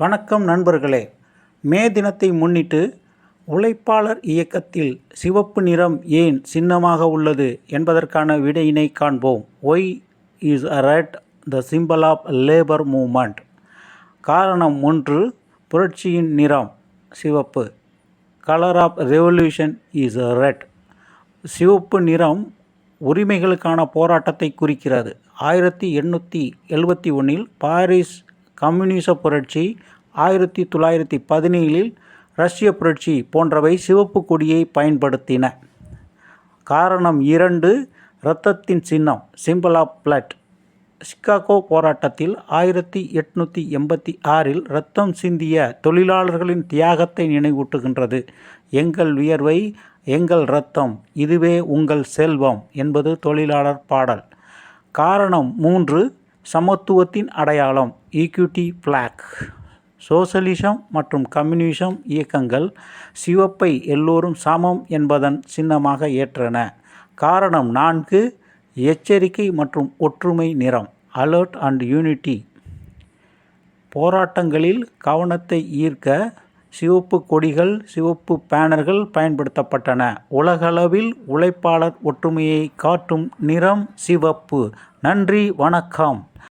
வணக்கம் நண்பர்களே. மே தினத்தை முன்னிட்டு உழைப்பாளர் இயக்கத்தில் சிவப்பு நிறம் ஏன் சின்னமாக உள்ளது என்பதற்கான விடையினை காண்போம். Why is red the symbol of labour movement? காரணம் 1. புரட்சியின் நிறம் சிவப்பு. Colour of revolution is red. சிவப்பு நிறம் உரிமைகளுக்கான போராட்டத்தை குறிக்கிறது. 1871 பாரிஸ் கம்யூனிச புரட்சி, 1917 ரஷ்ய புரட்சி போன்றவை சிவப்பு கொடியை பயன்படுத்தின. காரணம் 2. இரத்தத்தின் சின்னம் சிம்பிள் ஆஃப் பிளட். சிகாகோ போராட்டத்தில் 1886 இரத்தம் சிந்திய தொழிலாளர்களின் தியாகத்தை நினைவூட்டுகின்றது. எங்கள் வியர்வை எங்கள் இரத்தம், இதுவே உங்கள் செல்வம் என்பது தொழிலாளர் பாடல். காரணம் 3. சமத்துவத்தின் அடையாளம் ஈக்விட்டி பிளாக். சோசலிசம் மற்றும் கம்யூனிசம் இயக்கங்கள் சிவப்பை எல்லோரும் சமம் என்பதன் சின்னமாக ஏற்றன. காரணம் 4. எச்சரிக்கை மற்றும் ஒற்றுமை நிறம் அலர்ட் அண்ட் யூனிட்டி. போராட்டங்களில் கவனத்தை ஈர்க்க சிவப்பு கொடிகள், சிவப்பு பேனர்கள் பயன்படுத்தப்பட்டன. உலகளவில் உழைப்பாளர் ஒற்றுமையை காட்டும் நிறம் சிவப்பு. நன்றி, வணக்கம்.